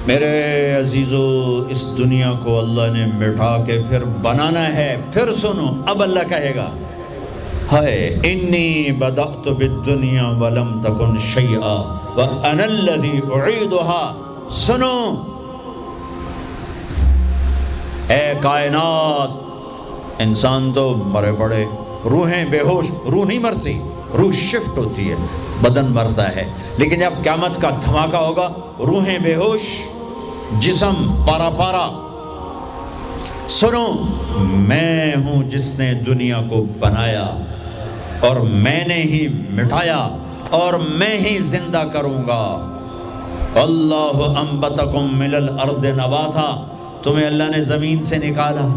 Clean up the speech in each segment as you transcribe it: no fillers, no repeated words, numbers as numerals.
میرے عزیزو، اس دنیا کو اللہ نے مٹا کے پھر بنانا ہے. پھر سنو، اب اللہ کہے گا ہائے انی بدأت بالدنیا ولم تکن شیئا وانا الذی اعیدها. سنو اے کائنات، انسان تو مرے پڑے، روحیں بے ہوش، روح نہیں مرتی، روح شفٹ ہوتی ہے، بدن مرتا ہے. لیکن جب قیامت کا دھماکہ ہوگا، روحیں بے ہوش، جسم پارا پارا. سنو، میں ہوں جس نے دنیا کو بنایا اور میں نے ہی مٹایا اور میں ہی زندہ کروں گا. اللہ انبتکم من الارض نباتا، تمہیں اللہ نے زمین سے نکالا.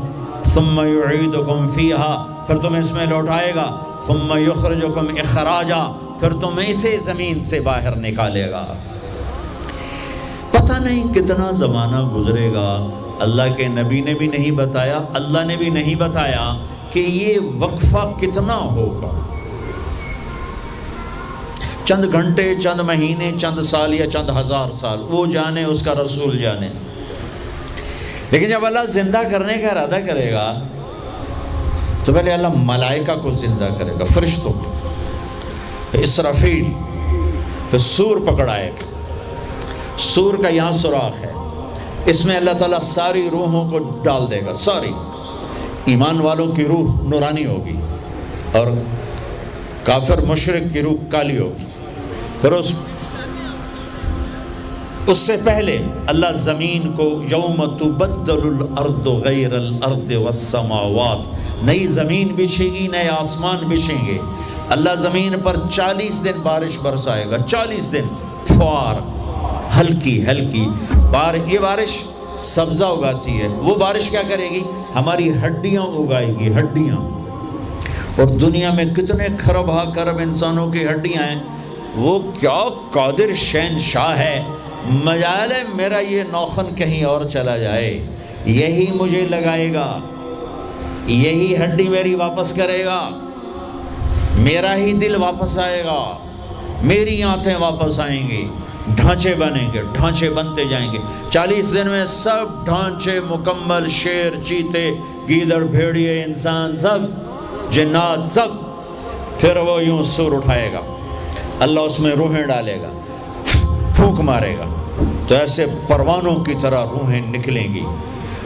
ثم یعیدکم فیہا، پھر تمہیں اس میں لوٹائے گا. ثم یخرجکم اخراجا، پھر تمہیں اسے زمین سے باہر نکالے گا. پتہ نہیں کتنا زمانہ گزرے گا، اللہ کے نبی نے بھی نہیں بتایا، اللہ نے بھی نہیں بتایا کہ یہ وقفہ کتنا ہوگا. چند گھنٹے، چند مہینے، چند سال یا چند ہزار سال، وہ جانے، اس کا رسول جانے. لیکن جب اللہ زندہ کرنے کا ارادہ کرے گا تو پہلے اللہ ملائکہ کو زندہ کرے گا، فرشتوں کو، پھر اسرافیل، پھر سور پکڑائے گا. سور کا یہاں سوراخ ہے، اس میں اللہ تعالیٰ ساری روحوں کو ڈال دے گا. ساری ایمان والوں کی روح نورانی ہوگی اور کافر مشرک کی روح کالی ہوگی. پھر اس سے پہلے اللہ زمین کو یوم تبدل الارض غیر الارض والسماوات، نئی زمین بچھے گی، نئے آسمان بچھیں گے. اللہ زمین پر 40 دن بارش برسائے گا. 40 دن فوار، ہلکی ہلکی یہ بارش سبزہ اگاتی ہے. وہ بارش کیا کرے گی؟ ہماری ہڈیاں اگائے گی، ہڈیاں. اور دنیا میں کتنے کھرب ہا کرب انسانوں کی ہڈیاں ہیں. وہ کیا قادر شہنشاہ ہے، مجال ہے میرا یہ نوخن کہیں اور چلا جائے، یہی مجھے لگائے گا، یہی ہڈی میری واپس کرے گا، میرا ہی دل واپس آئے گا، میری آنتیں واپس آئیں گی. ڈھانچے بنیں گے، ڈھانچے بنتے جائیں گے. 40 دن میں سب ڈھانچے مکمل، شیر، چیتے، گیدڑ، بھیڑیے، انسان، سب جنات، سب. پھر وہ یوں سور اٹھائے گا، اللہ اس میں روحیں ڈالے گا، پھونک مارے گا تو ایسے پروانوں کی طرح روحیں نکلیں گی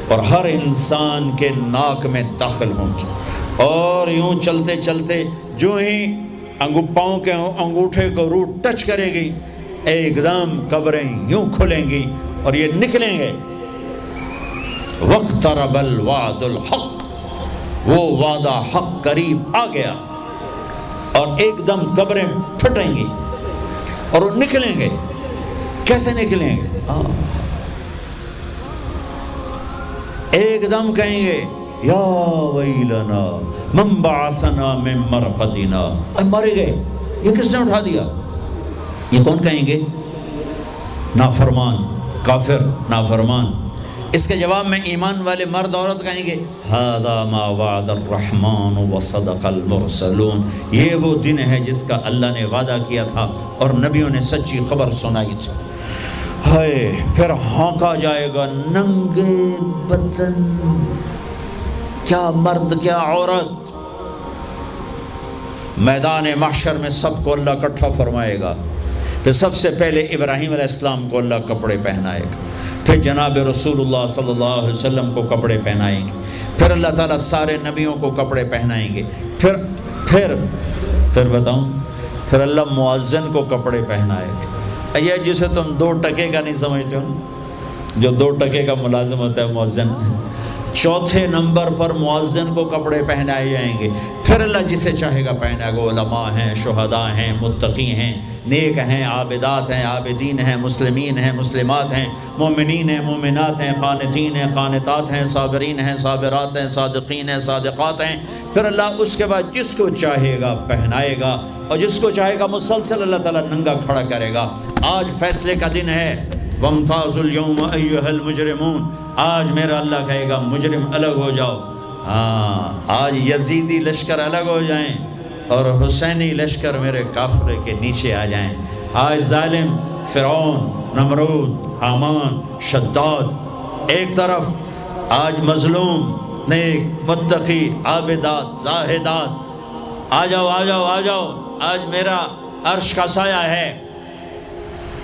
اور ہر انسان کے ناک میں داخل ہوں گی. اور یوں چلتے چلتے جو ہی پاؤں کے انگوٹھے کو روح ٹچ کرے گی، ایک دم قبریں یوں کھلیں گی اور یہ نکلیں گے. واقترب الوعد الحق، وہ وعدہ حق قریب آ گیا. اور ایک دم قبریں پھٹیں گی اور وہ نکلیں گے. کیسے نکلیں گے؟ ایک دم کہیں گے یا ویلنا من بعثنا من مرقدنا، مر گئے، یہ کس نے اٹھا دیا؟ یہ کون کہیں گے؟ نافرمان، کافر، نافرمان. اس کے جواب میں ایمان والے مرد عورت کہیں گے ھذا ما وعد الرحمن وصدق المرسلون، یہ وہ دن ہے جس کا اللہ نے وعدہ کیا تھا اور نبیوں نے سچی خبر سنائی تھی. ہائے، پھر ہانکا جائے گا، ننگے بدن، کیا مرد کیا عورت. میدان محشر میں سب کو اللہ اکٹھا فرمائے گا. پھر سب سے پہلے ابراہیم علیہ السلام کو اللہ کپڑے پہنائے گا، پھر جناب رسول اللہ صلی اللہ علیہ وسلم کو کپڑے پہنائیں گے، پھر اللہ تعالیٰ سارے نبیوں کو کپڑے پہنائیں گے. پھر بتاؤں، پھر اللہ مؤذن کو کپڑے پہنائے گا. یہ جسے تم 2 ٹکے کا نہیں سمجھتے ہو، جو 2 ٹکے کا ملازم ہوتا ہے مؤذن، 4تھے نمبر پر مؤذن کو کپڑے پہنائے جائیں گے. پھر اللہ جسے چاہے گا پہنائے گا. علماء ہیں، شہداء ہیں، متقی ہیں، نیک ہیں، عابدات ہیں، عابدین ہیں، مسلمین ہیں، مسلمات ہیں، مومنین ہیں، مومنات ہیں، قانتین ہیں، قانتات ہیں، صابرین ہیں، صابرات ہیں، صادقین ہیں، صادقات ہیں. پھر اللہ اس کے بعد جس کو چاہے گا پہنائے گا اور جس کو چاہے گا مسلسل اللہ تعالیٰ ننگا کھڑا کرے گا. آج فیصلے کا دن ہے. وَامْتَازُوا الْيَوْمَ أَيُّهَا الْمُجْرِمُونَ، آج میرا اللہ کہے گا مجرم الگ ہو جاؤ. آج یزیدی لشکر الگ ہو جائیں اور حسینی لشکر میرے کافر کے نیچے آ جائیں. آج ظالم فرعون، نمرود، حامان، شداد، ایک طرف آج مظلوم، نیک، متقی، عابدات، زاہدات، آ جاؤ آ جاؤ آ جاؤ، آج میرا عرش کا سایہ ہے۔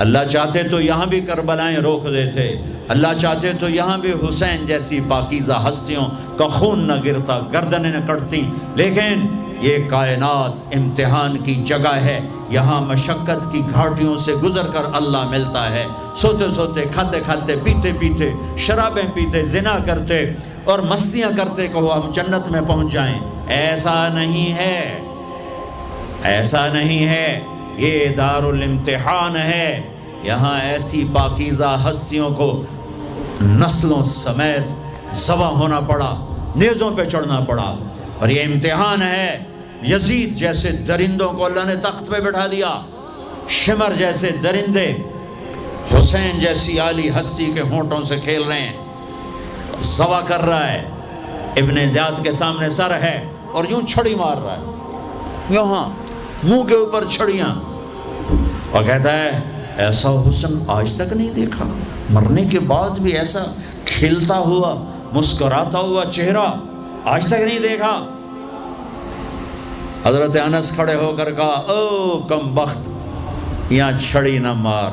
اللہ چاہتے تو یہاں بھی کربلائیں روک دیتے، اللہ چاہتے تو یہاں بھی حسین جیسی پاکیزہ ہستیوں کا خون نہ گرتا، گردنیں نہ کٹتی، لیکن یہ کائنات امتحان کی جگہ ہے، یہاں مشقت کی گھاٹیوں سے گزر کر اللہ ملتا ہے۔ سوتے سوتے، کھاتے کھاتے، پیتے پیتے، شرابیں پیتے، زنا کرتے اور مستیاں کرتے کہو ہم جنت میں پہنچ جائیں، ایسا نہیں ہے، ایسا نہیں ہے، یہ دار الامتحان ہے۔ یہاں ایسی پاکیزہ ہستیوں کو نسلوں سمیت ذبح ہونا پڑا، نیزوں پہ چڑھنا پڑا، اور یہ امتحان ہے۔ یزید جیسے درندوں کو اللہ نے تخت پہ بٹھا دیا، شمر جیسے درندے حسین جیسی عالی ہستی کے ہونٹوں سے کھیل رہے ہیں، ذبح کر رہا ہے، ابن زیاد کے سامنے سر ہے اور یوں چھڑی مار رہا ہے، یہاں منہ کے اوپر چھڑیاں، اور کہتا ہے ایسا حسن آج تک نہیں دیکھا، مرنے کے بعد بھی ایسا کھلتا ہوا مسکراتا ہوا چہرہ آج تک نہیں دیکھا۔ حضرت انس کھڑے ہو کر کہا او کم بخت، یہاں چھڑی نہ مار،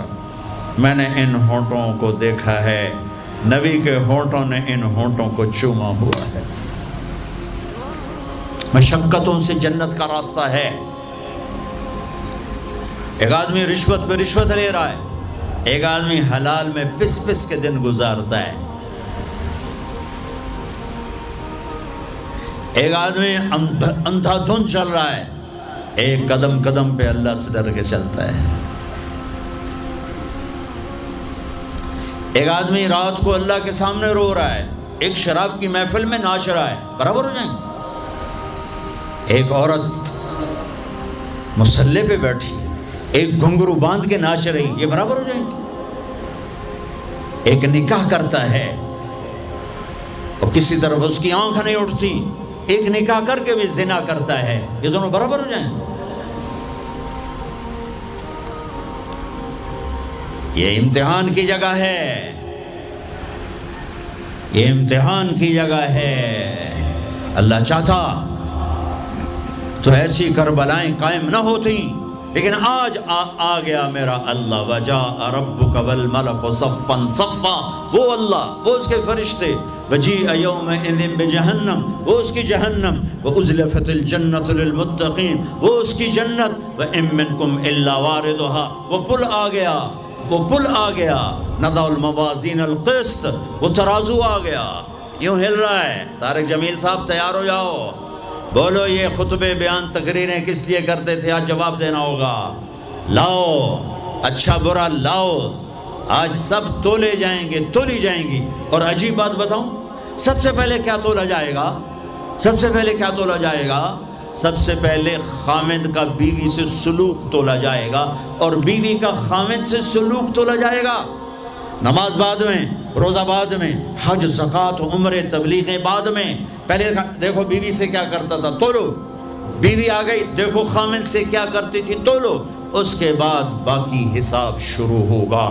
میں نے ان ہونٹوں کو دیکھا ہے، نبی کے ہونٹوں نے ان ہونٹوں کو چوما ہوا ہے۔ مشقتوں سے جنت کا راستہ ہے۔ ایک آدمی رشوت پہ رشوت لے رہا ہے، ایک آدمی حلال میں پس پس کے دن گزارتا ہے، ایک آدمی اندھا دھن چل رہا ہے، ایک قدم قدم پہ اللہ سے ڈر کے چلتا ہے۔ ایک آدمی رات کو اللہ کے سامنے رو رہا ہے، ایک شراب کی محفل میں ناچ رہا ہے، برابر ہو جائیں گے؟ ایک عورت مصلی پہ بیٹھی، ایک گھنگرو باندھ کے ناچ رہی، یہ برابر ہو جائیں گے؟ ایک نکاح کرتا ہے اور کسی طرف اس کی آنکھ نہیں اٹھتی، ایک نکاح کر کے بھی زنا کرتا ہے، یہ دونوں برابر ہو جائیں گے؟ یہ امتحان کی جگہ ہے، یہ امتحان کی جگہ ہے۔ اللہ چاہتا تو ایسی کربلائیں قائم نہ ہوتی، لیکن آج آ گیا میرا اللہ، وجاء ربک والملک صفا صفا، وہ اللہ، وہ اس کے فرشتے، وجیء یومئذ بجہنم، وہ اس کی جہنم، وازلفت الجنۃ للمتقین، وہ اس کی جنت، وان منکم الا واردها، وہ پل آ گیا، وہ پل آ گیا، نضع الموازین القسط، وہ ترازو آ گیا، یوں ہل رہا ہے۔ طارق جمیل صاحب تیار ہو جاؤ، بولو یہ خطبے بیان تقریریں کس لیے کرتے تھے، آج جواب دینا ہوگا، لاؤ اچھا برا لاؤ، آج سب تولے جائیں گے، تولی جائیں گی۔ اور عجیب بات بتاؤں، سب سے پہلے کیا تولا جائے گا؟ سب سے پہلے کیا تولا جائے گا؟ سب سے پہلے خامد کا بیوی سے سلوک تولا جائے گا، اور بیوی کا خامد سے سلوک تولا جائے گا۔ نماز بعد میں، روزہ بعد میں، حج، زکوٰۃ، عمرے، تبلیغیں بعد میں۔ پہلے دیکھو بیوی سے کیا کرتا تھا، تولو، بیوی آ گئی، دیکھو خامد سے کیا کرتی تھی، تولو، اس کے بعد باقی حساب شروع ہوگا۔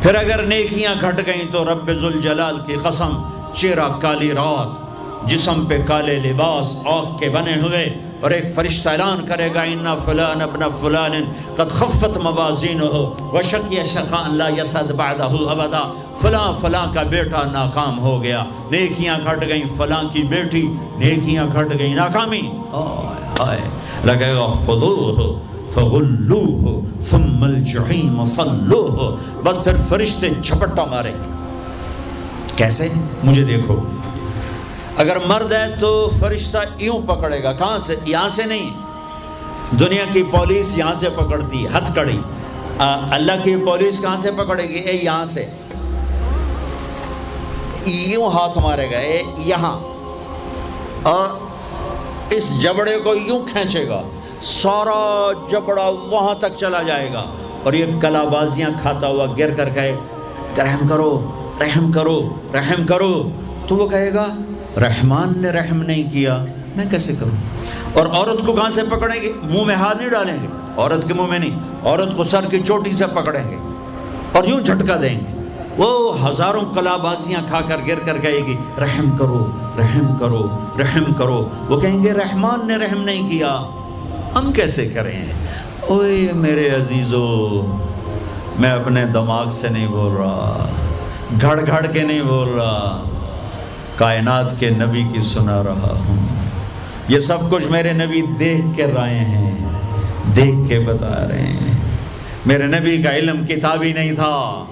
پھر اگر نیکیاں گھٹ گئیں تو رب ذوالجلال کی قسم، چہرہ کالی رات، جسم پہ کالے لباس آگ کے بنے ہوئے، اور ایک فرشتہ اعلان کرے گا اِنَّ فُلَانَ ابْنَ فُلَانٍ قَدْ خَفَّتْ مَوَازِينُهُ وَشَقِيَ شَقَاءً لَا يَسْعَدْ بَعْدَهُ أَبَدًا، فلاں فلاں کا بیٹا ناکام ہو گیا، نیکیاں گھٹ گئیں، فلاں کی بیٹی نیکیاں گھٹ گئیں، ناکامی، ہائے لگے گا خُذُوهُ فَغُلُّوهُ ثُمَّ الْجَحِيمَ صَلُّوهُ، بس پھر فرشتے جھپٹا مارے، کیسے؟ مجھے دیکھو، اگر مرد ہے تو فرشتہ یوں پکڑے گا، کہاں سے؟ یہاں سے نہیں، دنیا کی پولیس یہاں سے پکڑتی ہے، ہتھ کڑی، اللہ کی پولیس کہاں سے پکڑے گی؟ یہاں سے، یوں ہاتھ مارے گا یہاں، اور اس جبڑے کو یوں کھینچے گا، سارا جبڑا وہاں تک چلا جائے گا، اور یہ کلا بازیاں کھاتا ہوا گر کر کہے رحم کرو رحم کرو رحم کرو، تو وہ کہے گا رحمان نے رحم نہیں کیا، میں کیسے کروں؟ اور عورت کو کہاں سے پکڑیں گے؟ منہ میں ہاتھ نہیں ڈالیں گے، عورت کے منہ میں نہیں، عورت کو سر کی چوٹی سے پکڑیں گے، اور یوں جھٹکا دیں گے، وہ ہزاروں کلابازیاں کھا کر گر کر کہے گی رحم کرو رحم کرو رحم کرو، وہ کہیں گے رحمان نے رحم نہیں کیا، ہم کیسے کریں؟ اوے میرے عزیزو، میں اپنے دماغ سے نہیں بول رہا، گھڑ گھڑ کے نہیں بول رہا، کائنات کے نبی کی سنا رہا ہوں۔ یہ سب کچھ میرے نبی دیکھ کے رائے ہیں، دیکھ کے بتا رہے ہیں۔ میرے نبی کا علم کتابی نہیں تھا،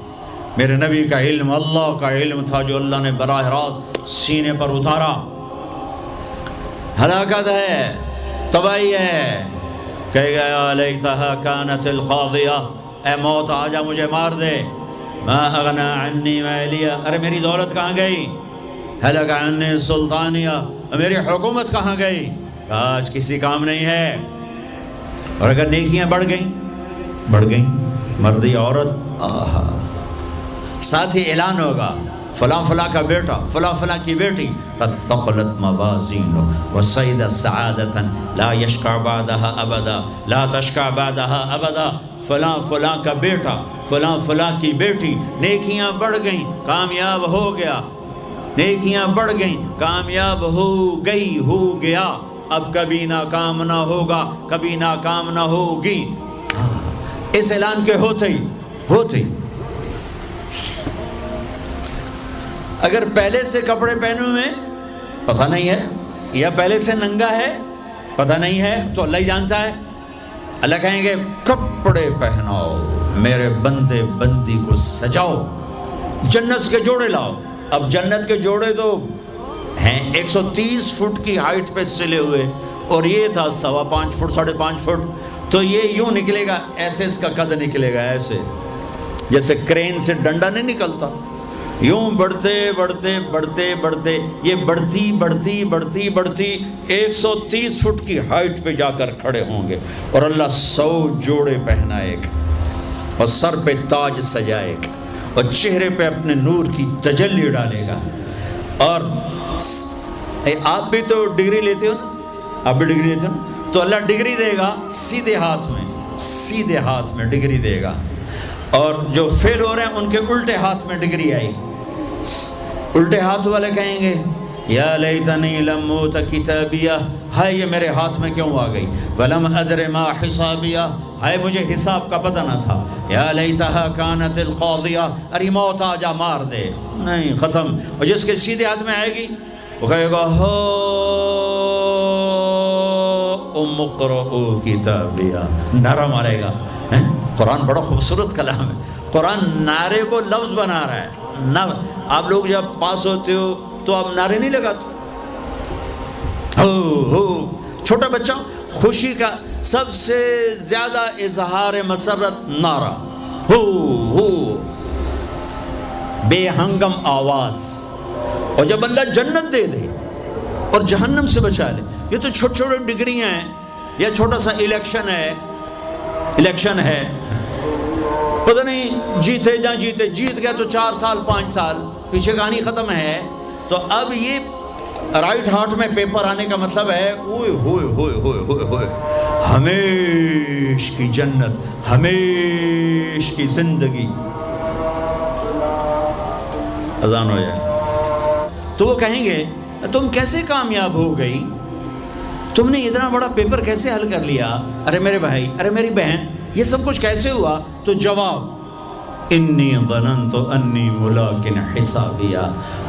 میرے نبی کا علم اللہ کا علم تھا جو اللہ نے براہ راست سینے پر اتارا۔ ہلاکت ہے، تباہی ہے، کہے گا یا لیتہا کانت القاضیہ، اے موت آجا مجھے مار دے، ما اغنا عنی مالیہ، ارے میری دولت کہاں گئی؟ ہلک عنی سلطانیہ، میری حکومت کہاں گئی؟ آج کسی کام نہیں ہے۔ اور اگر نیکیاں بڑھ گئیں، مردی عورت، آہا، ساتھ ہی اعلان ہوگا فلاں فلاں کا بیٹا، فلاں فلاں کی بیٹی، قد ثقلت موازینہ وصعد سعادۃ لا یشقى بعدها ابدا، لا تشقى بعدها ابدا، فلاں فلاں کا بیٹا، فلاں فلاں کی بیٹی، نیکیاں بڑھ گئیں، کامیاب ہو گیا، نیکیاں بڑھ گئیں، کامیاب ہو گیا، اب کبھی ناکام نہ ہوگا، کبھی ناکام نہ ہوگی۔ اس اعلان کے ہوتے ہی اگر پہلے سے کپڑے پہنے ہوئے پتہ نہیں ہے، یا پہلے سے ننگا ہے پتہ نہیں ہے، تو اللہ ہی جانتا ہے۔ اللہ کہیں گے کپڑے پہناؤ، میرے بندے بندی کو سجاؤ، جنت کے جوڑے لاؤ۔ اب جنت کے جوڑے تو ہیں 130 فٹ کی ہائٹ پہ سلے ہوئے، اور یہ تھا 5.25 فٹ 5.5 فٹ، تو یہ یوں نکلے گا، ایسے اس کا قد نکلے گا، ایسے جیسے کرین سے ڈنڈا نہیں نکلتا، یوں بڑھتے بڑھتے بڑھتے بڑھتے یہ بڑھتی 130 فٹ کی ہائٹ پہ جا کر کھڑے ہوں گے، اور اللہ 100 جوڑے پہنائے گا، اور سر پہ تاج سجائے گا، اور چہرے پہ اپنے نور کی تجلی ڈالے گا۔ اور آپ بھی تو ڈگری لیتے ہو نا، آپ بھی ڈگری لیتے ہو نا، تو اللہ ڈگری دے گا سیدھے ہاتھ میں ڈگری دے گا، اور جو فیل ہو رہے ہیں ان کے الٹے ہاتھ میں ڈگری آئے گی۔ الٹے ہاتھ والے کہیں گے یا لیتنی لم اوت کتابیہ، ہائے یہ میرے ہاتھ میں کیوں آ گئی، ولم ادر ما حسابیہ، ہائے مجھے حساب کا پتہ نہ تھا، یا لیتہا کانت القاضیہ، ارے موت آ جا مار دے، نہیں ختم۔ اور جس کے سیدھے ہاتھ میں آئے گی وہ کہے گا ہو ام اقرؤ کتابیہ، نعرہ مارے گا۔ قرآن بڑا خوبصورت کلام ہے، قرآن نعرے کو لفظ بنا رہا ہے۔ آپ لوگ جب پاس ہوتے ہو تو آپ نعرے نہیں لگاتے، ہو چھوٹا بچہ خوشی کا سب سے زیادہ اظہار مسرت نعرہ، ہو بے ہنگم آواز۔ اور جب اللہ جنت دے دے اور جہنم سے بچا لے، یہ تو چھوٹے چھوٹے ڈگریاں ہیں، یا چھوٹا سا الیکشن ہے، پتہ نہیں جیتے جا جیتے، جیت گیا تو 4 سال 5 سال، پیچھے کہانی ختم ہے۔ تو اب یہ رائٹ ہارٹ میں پیپر آنے کا مطلب ہے اوئے ہوئے ہوئے ہوئے ہوئے ہوئے ہمیش کی جنت، ہمیش کی زندگی۔ اذان ہو جائے تو وہ کہیں گے تم کیسے کامیاب ہو گئی، تم نے اتنا بڑا پیپر کیسے حل کر لیا، ارے میرے بھائی، ارے میری بہن، یہ سب کچھ کیسے ہوا؟ تو جواب انی ظننت انی ملاق حسابیہ،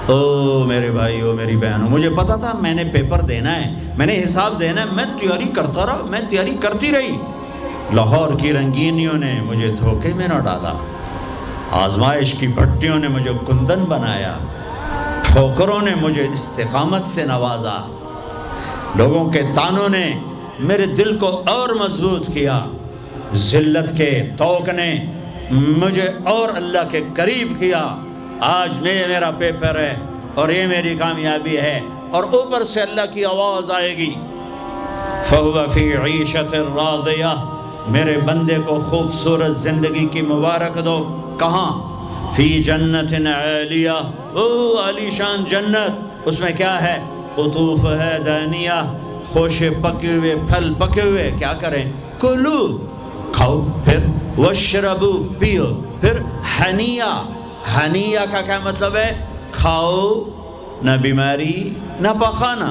او میرے بھائی، او میری بہن، مجھے پتا تھا میں نے پیپر دینا ہے، میں نے حساب دینا ہے، میں تیاری کرتا رہا، میں تیاری کرتی رہی۔ لاہور کی رنگینیوں نے مجھے دھوکے میں نہ ڈالا، آزمائش کی بھٹیوں نے مجھے کندن بنایا، ٹھوکروں نے مجھے استقامت سے نوازا، لوگوں کے تانوں نے میرے دل کو اور مضبوط کیا، ذلت کے توق نے مجھے اور اللہ کے قریب کیا۔ آج میرا پیپر ہے اور یہ میری کامیابی ہے، اور اوپر سے اللہ کی آواز آئے گی فَهُوَ فِي عِيشَةٍ رَاضِيَةٍ، میرے بندے کو خوبصورت زندگی کی مبارک دو۔ کہاں؟ فی جنت عالیہ، او عالی شان جنت، اس میں کیا ہے؟ قطوف ہے دانیہ، خوشے پکے ہوئے، پھل پکے ہوئے، کیا کریں؟ کلو، کھاؤ، پھر وشربو، پیو، پھر ہنیا، ہنیا کا کیا مطلب ہے؟ کھاؤ نہ بیماری نہ پخانا،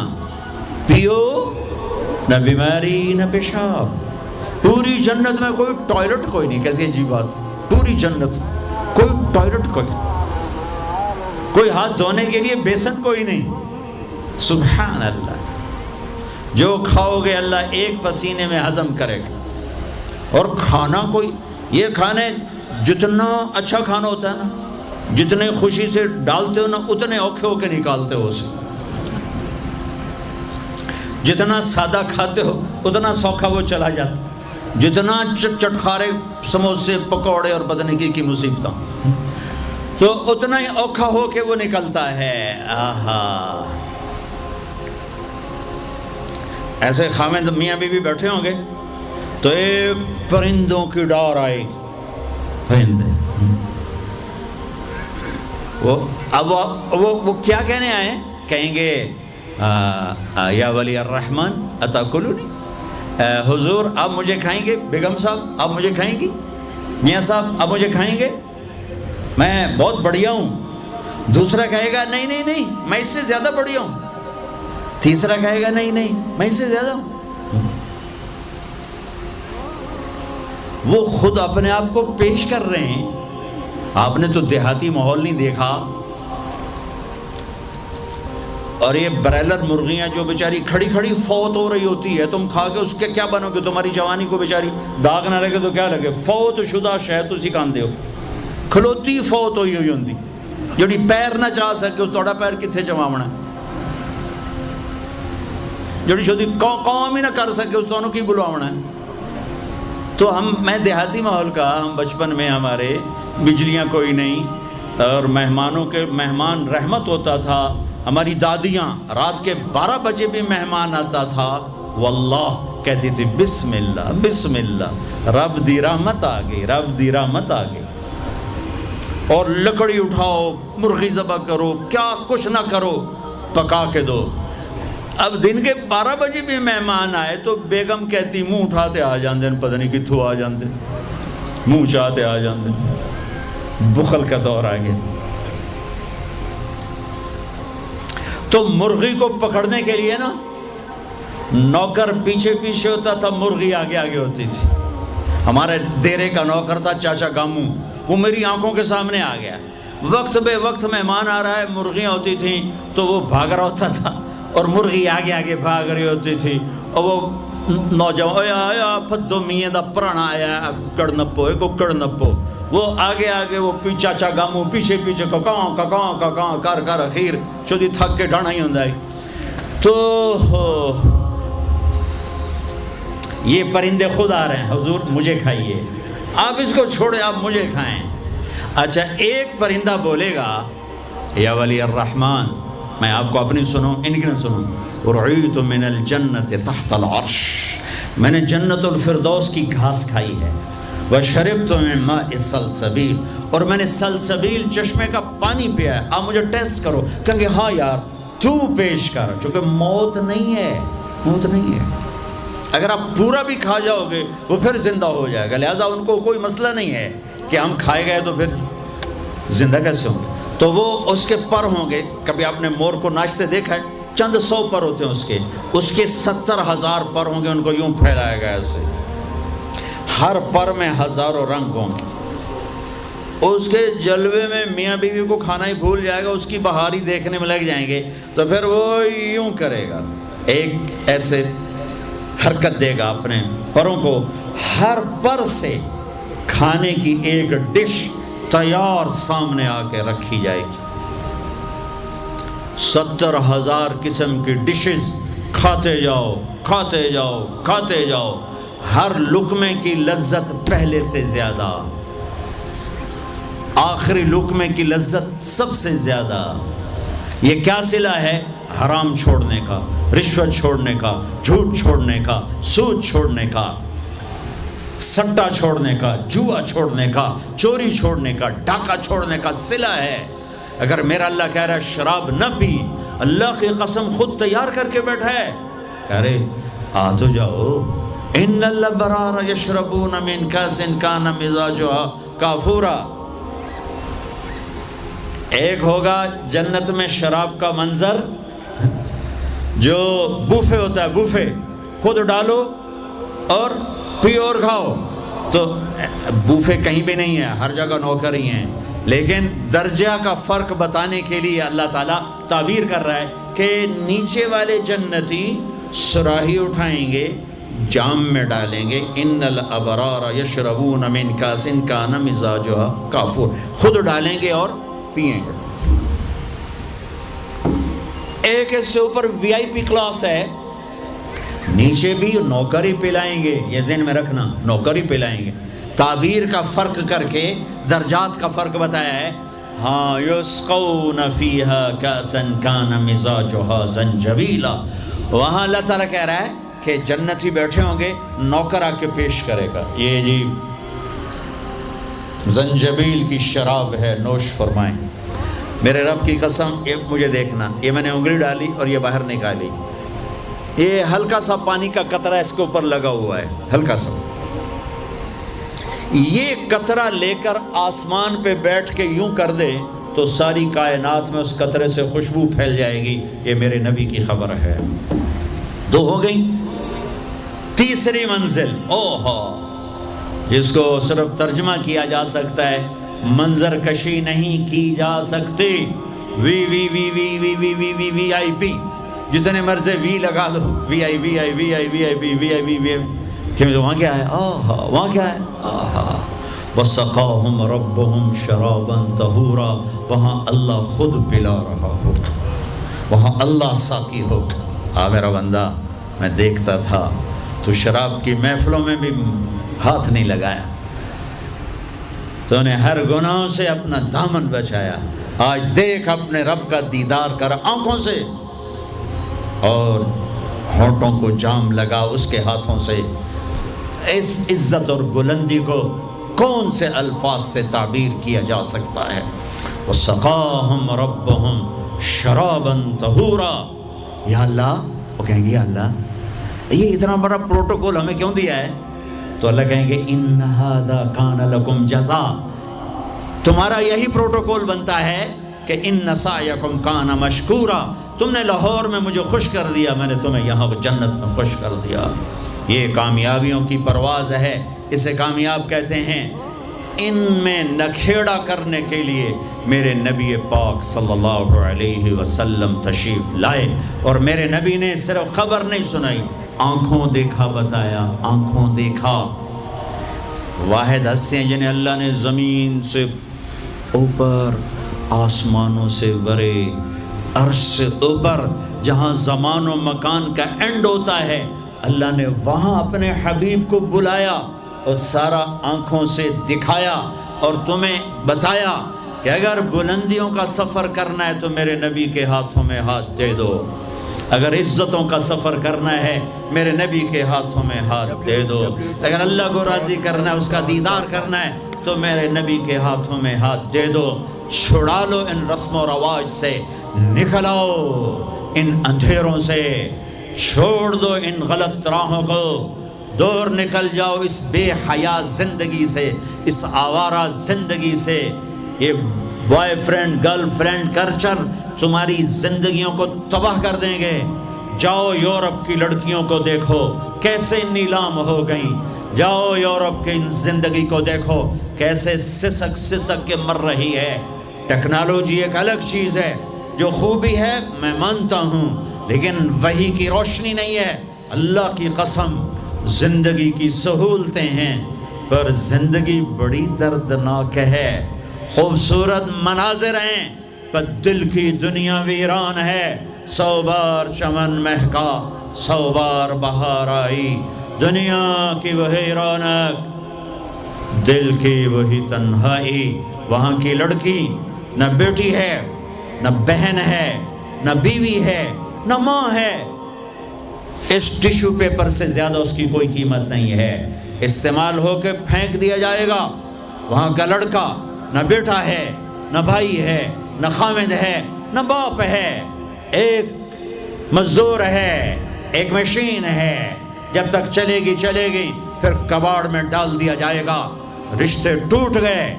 پیو نہ بیماری نہ پیشاب۔ پوری جنت میں کوئی ٹوائلٹ کوئی نہیں، کیسی عجیب بات، پوری جنت کوئی ٹوائلٹ کوئی نہیں، کوئی ہاتھ دھونے کے لیے بیسن کوئی نہیں۔ سبحان اللہ، جو کھاؤ گے اللہ ایک پسینے میں ہضم کرے گا۔ اور کھانا کوئی، یہ کھانے جتنا اچھا کھانا ہوتا ہے نا، جتنے خوشی سے ڈالتے ہو نا اتنے اوکھے ہو کے نکالتے ہو اسے، جتنا سادہ کھاتے ہو اتنا سوکھا وہ چلا جاتا، جتنا چٹخارے سموسے پکوڑے اور بدن کی مصیبتیں تو اتنا ہی اوکھا ہو کے وہ نکلتا ہے۔ آہا، ایسے خامد میاں بیوی بیٹھے ہوں گے تو ایک پرندوں کی ڈار آئے گی، پرندے وہ کیا کہنے آئے؟ کہیں گے یا ولی الرحمن اتاکلونی، حضور آپ مجھے کھائیں گے؟ بیگم صاحب آپ مجھے کھائیں گی؟ میاں صاحب آپ مجھے کھائیں گے؟ میں بہت بڑھیا ہوں۔ دوسرا کہے گا نہیں نہیں نہیں میں اس سے زیادہ بڑھیا ہوں۔ تیسرا کہے گا نہیں نہیں میں اس سے زیادہ ہوں۔ وہ خود اپنے آپ کو پیش کر رہے ہیں۔ آپ نے تو دیہاتی ماحول نہیں دیکھا، اور یہ برائلر مرغیاں جو بیچاری کھڑی کھڑی فوت ہو رہی ہوتی ہے، تم کھا کے اس کے کیا بنو گے؟ تمہاری جوانی کو بیچاری داغ نہ لگے تو کیا لگے؟ فوت شدہ شہد تسی کھاندے ہو، کھلوتی فوت ہوئی ہوئی ہوندی، جڑی پیر نہ چاہ سکے اس توڑا پیر کتھے چواونا، جڑی شدی قوم ہی نہ کر سکے اس تو کی بلواونا ہے۔ تو میں دیہاتی ماحول کا، ہم بچپن میں ہمارے بجلیاں کوئی نہیں، اور مہمان رحمت ہوتا تھا۔ ہماری دادیاں رات کے 12 بجے بھی مہمان آتا تھا، واللہ کہتی تھی بسم اللہ بسم اللہ، رب دی رحمت آ گئی، رب دی رحمت آ گئی۔ اور لکڑی اٹھاؤ، مرغی ذبح کرو، کیا کچھ نہ کرو، پکا کے دو۔ اب دن کے 12 بجے بھی مہمان آئے تو بیگم کہتی منہ اٹھاتے آ جاندے، پتہ نہیں کتھوں آ جاندے، منہ چاہتے آ جاندے، بخل کا دور آ گیا۔ تو مرغی کو پکڑنے کے لیے نا نوکر پیچھے پیچھے ہوتا تھا، مرغی آگے آگے ہوتی تھی۔ ہمارے دیرے کا نوکر تھا چاچا گامو، وہ میری آنکھوں کے سامنے آ گیا، وقت بے وقت مہمان آ رہا ہے، مرغیاں ہوتی تھیں تو وہ بھاگ رہا ہوتا تھا اور مرغی آگے آگے بھاگ رہی ہوتی تھی، اور وہ نوجوان آیا پھدو میاں دا پرانا آیا ککڑ نپو، ککڑ نپو، وہ آگے آگے، وہ چاچا گامو پیچھے پیچھے ککاں ککاں ککاں کر کر اخیر چودی تھک کے ڈھانا ہی ہوں ہے۔ تو یہ پرندے خود آ رہے ہیں، حضور مجھے کھائیے، آپ اس کو چھوڑے آپ مجھے کھائیں۔ اچھا ایک پرندہ بولے گا یا ولی الرحمن، میں آپ کو اپنی سنوں ان کی نہ سنوں، رعیت من الجنت تحت العرش، میں نے جنت الفردوس کی گھاس کھائی ہے، وشربت من ماء سلسبیل، اور میں نے سلسبیل چشمے کا پانی پیا ہے، آپ مجھے ٹیسٹ کرو۔ کہیں گے ہاں یار تو پیش کر، چونکہ موت نہیں ہے، موت نہیں ہے، اگر آپ پورا بھی کھا جاؤ گے وہ پھر زندہ ہو جائے گا، لہٰذا ان کو کوئی مسئلہ نہیں ہے کہ ہم کھائے گئے تو پھر زندہ کیسے ہوں گے۔ تو وہ اس کے پر ہوں گے، کبھی آپ نے مور کو ناچتے دیکھا ہے، چند 100 پر ہوتے ہیں اس کے 70,000 پر ہوں گے، ان کو یوں پھیلایا گیا ایسے، ہر پر میں ہزاروں رنگ ہوں گے۔ اس کے جلوے میں میاں بیوی کو کھانا ہی بھول جائے گا، اس کی بہاری دیکھنے میں لگ جائیں گے، تو پھر وہ یوں کرے گا، ایک ایسے حرکت دے گا اپنے پروں کو، ہر پر سے کھانے کی ایک ڈش تیار سامنے آ کے رکھی جائے گی، 70,000 قسم کی ڈشز، کھاتے جاؤ کھاتے جاؤ کھاتے جاؤ، ہر لقمے کی لذت پہلے سے زیادہ، آخری لقمے کی لذت سب سے زیادہ۔ یہ کیا صلہ ہے؟ حرام چھوڑنے کا، رشوت چھوڑنے کا، جھوٹ چھوڑنے کا، سود چھوڑنے کا، سٹا چھوڑنے کا، جوا چھوڑنے کا، چوری چھوڑنے کا، ڈاکہ چھوڑنے کا صلہ ہے۔ اگر میرا اللہ کہہ رہا ہے شراب نہ پی، اللہ کی قسم خود تیار کر کے بیٹھا ہے، کہہ رہے آ تو جاؤ، ان الابرار یشربون من کاس کان مزاجها کافورا، ایک ہوگا جنت میں شراب کا منظر جو بوفے ہوتا ہے، بوفے خود ڈالو اور پیو اور کھاؤ. تو بوفے کہیں بھی نہیں ہے، ہر جگہ نوکر ہی ہیں، لیکن درجہ کا فرق بتانے کے لیے اللہ تعالیٰ تعبیر کر رہا ہے کہ نیچے والے جنتی صراحی اٹھائیں گے، جام میں ڈالیں گے، ان الابرار یشربون من کاس کان مزاجھا کافور، خود ڈالیں گے اور پیئیں گے. ایک اس سے اوپر وی آئی پی کلاس ہے، نیچے بھی نوکر ہی پلائیں گے، یہ ذہن میں رکھنا، نوکر ہی پلائیں گے. تعبیر کا فرق کر کے درجات کا فرق بتایا ہے. ہاں یسقون فیہا کاسا کان مزاجھا زنجبیلا، وہاں اللہ تعالیٰ کہہ رہا ہے کہ جنتی بیٹھے ہوں گے، نوکر آ کے پیش کرے گا، یہ جی زنجبیل کی شراب ہے، نوش فرمائیں. میرے رب کی قسم، یہ مجھے دیکھنا، یہ میں نے انگلی ڈالی اور یہ باہر نکالی، یہ ہلکا سا پانی کا قطرہ اس کے اوپر لگا ہوا ہے، ہلکا سا. یہ قطرہ لے کر آسمان پہ بیٹھ کے یوں کر دے تو ساری کائنات میں اس قطرے سے خوشبو پھیل جائے گی. یہ میرے نبی کی خبر ہے. 2 ہو گئی. تیسری منزل، اوہو، جس کو صرف ترجمہ کیا جا سکتا ہے، منظر کشی نہیں کی جا سکتی. وی وی وی وی وی وی وی وی وی آئی پی، جتنے مرضی وی لگا دو، وی آئی وی آئی وی آئی وی آئی پی وی آئی وی وی آئی. کہ وہاں کیا ہے؟ آہا، وہاں کیا ہے؟ آہا، وَسَقَاهُمْ رَبُّهُمْ شَرَابًا طَهُورًا، وہاں اللہ خود پلا رہا ہوگا، وہاں اللہ ساقی ہوگا. میرا بندہ، میں دیکھتا تھا تو شراب کی محفلوں میں بھی ہاتھ نہیں لگایا، تو نے ہر گناہوں سے اپنا دامن بچایا. آج دیکھ اپنے رب کا دیدار کر آنکھوں سے، اور ہونٹوں کو جام لگا اس کے ہاتھوں سے. اس عزت اور بلندی کو کون سے الفاظ سے تعبیر کیا جا سکتا ہے؟ وَسَقَاهُمْ رَبُّهُمْ شَرَابًا طَهُورًا. یا اللہ، وہ کہیں گے یا اللہ یہ اتنا بڑا پروٹوکول ہمیں کیوں دیا ہے؟ تو اللہ کہیں گے اِنَّ هَذَا كَانَ لَكُمْ جَزَاءً، تمہارا یہی پروٹوکول بنتا ہے کہ اِنَّ سَعْيَكُمْ كَانَ مَشْكُورًا، تم نے لاہور میں مجھے خوش کر دیا، میں نے تمہیں یہاں جنت میں خوش کر دیا. یہ کامیابیوں کی پرواز ہے، اسے کامیاب کہتے ہیں. ان میں نکھیڑا کرنے کے لیے میرے نبی پاک صلی اللہ علیہ وسلم تشریف لائے، اور میرے نبی نے صرف خبر نہیں سنائی، آنکھوں دیکھا بتایا. آنکھوں دیکھا. واحد ہستیاں جنہیں اللہ نے زمین سے اوپر، آسمانوں سے برے، عرش سے اوپر، جہاں زمان و مکان کا اینڈ ہوتا ہے، اللہ نے وہاں اپنے حبیب کو بلایا اور سارا آنکھوں سے دکھایا اور تمہیں بتایا کہ اگر بلندیوں کا سفر کرنا ہے تو میرے نبی کے ہاتھوں میں ہاتھ دے دو، اگر عزتوں کا سفر کرنا ہے میرے نبی کے ہاتھوں میں ہاتھ دے دو، اگر اللہ کو راضی کرنا ہے، اس کا دیدار کرنا ہے تو میرے نبی کے ہاتھوں میں ہاتھ دے دو. چھڑا لو ان رسم و رواج سے، نکل آؤ ان اندھیروں سے، چھوڑ دو ان غلط راہوں کو، دور نکل جاؤ اس بے حیا زندگی سے، اس آوارہ زندگی سے. یہ boy friend girl friend culture تمہاری زندگیوں کو تباہ کر دیں گے. جاؤ یورپ کی لڑکیوں کو دیکھو کیسے نیلام ہو گئیں، جاؤ یورپ کی زندگی کو دیکھو کیسے سسک سسک کے مر رہی ہے. ٹیکنالوجی ایک الگ چیز ہے، جو خوبی ہے میں مانتا ہوں، لیکن وحی کی روشنی نہیں ہے. اللہ کی قسم زندگی کی سہولتیں ہیں، پر زندگی بڑی دردناک ہے. خوبصورت مناظر ہیں پر دل کی دنیا ویران ہے. 100 بار چمن مہکا، 100 بار بہار آئی، دنیا کی وہی رونق، دل کی وہی تنہائی. وہاں کی لڑکی نہ بیٹی ہے، نہ بہن ہے، نہ بیوی ہے، نہ ماں ہے. اس ٹیشو پیپر سے زیادہ اس کی کوئی قیمت نہیں ہے، استعمال ہو کے پھینک دیا جائے گا. وہاں کا لڑکا نہ بیٹا ہے، نہ بھائی ہے، نہ خامد ہے، نہ باپ ہے، ایک مزدور ہے، ایک مشین ہے. جب تک چلے گی چلے گی، پھر کباڑ میں ڈال دیا جائے گا. رشتے ٹوٹ گئے،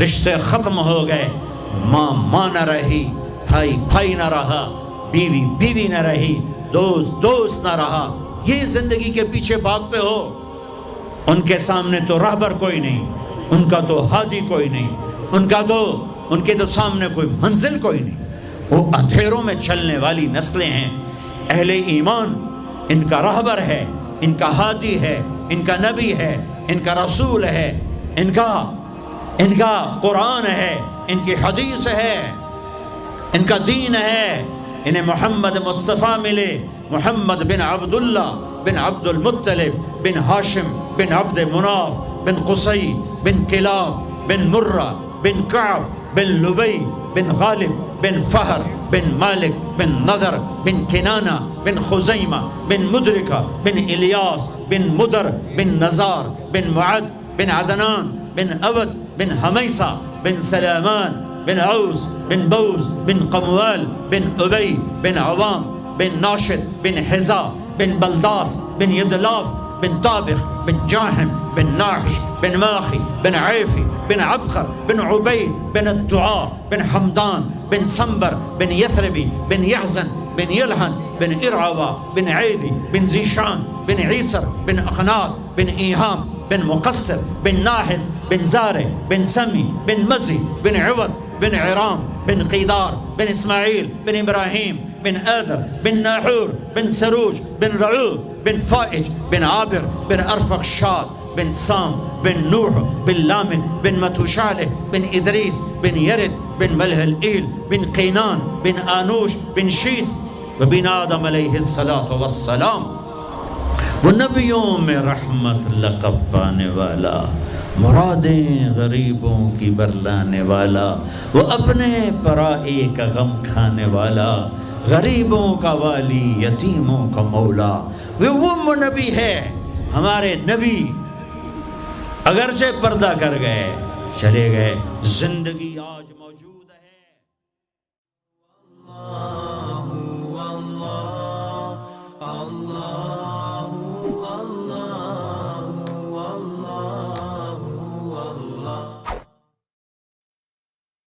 رشتے ختم ہو گئے، ماں ماں نہ رہی، بھائی بھائی نہ رہا، بیوی بیوی نہ رہی، دوست دوست نہ رہا، یہ زندگی کے پیچھے بھاگتے ہو۔ ان کے سامنے تو راہبر کوئی نہیں، ان کا تو ہادی کوئی نہیں، ان کے تو سامنے کوئی منزل کوئی نہیں، وہ اندھیروں میں چلنے والی نسلیں ہیں۔ اہل ایمان ان کا راہبر ہے، ان کا ہادی ہے، ان کا نبی ہے، ان کا رسول ہے، ان کا قرآن ہے، ان کی حدیث ہے، ان کا دین ہے۔ انہیں محمد مصطفیٰ ملے، محمد بن عبداللہ بن عبد المطلب بن ہاشم بن عبد مناف بن قصی بن کلاب بن مرہ بن کعب بن لبی بن غالب بن فہر بن مالک بن نضر بن کنانہ بن خزیمہ بن مدرکہ بن الیاس بن مدر بن نزار بن معد بن عدنان بن عبد بن حمیسہ بن سلامان بن عوز بن بوز بن قموال بن ابی بن عوام بن ناشد بن حزا بن بلداس بن یدلاف بن طابخ بن جاحم بن ناحش بن ماخی بن عیفی بن عبخر بن عبید بن الدعاء بن حمدان بن سنبر بن یثربی بن یحزن بن یلحن بن ارعوا بن عیدی بن زیشان بن عیسر بن اخنات بن ایہام بن مقصر بن ناحث بن زارع بن سمی بن مزی بن عوض بن عرام بن قیدار بن اسماعیل بن ابراہیم بن آذر بن ناحور بن سروج بن رعوب بن فائج بن عابر بن ارفقشاد بن سام بن نوح بن لامن بن متوشالح بن ادریس بن یرد بن ملح الایل بن قینان بن آنوش بن شیس وبن آدم علیہ السلام۔ وہ نبیوں میں رحمت لقب پانے والا، مرادیں غریبوں کی برلانے والا، وہ اپنے پرائے کا غم کھانے والا، غریبوں کا والی، یتیموں کا مولا، وہ نبی ہے۔ ہمارے نبی اگرچہ پردہ کر گئے، چلے گئے، زندگی آج موجود ہے۔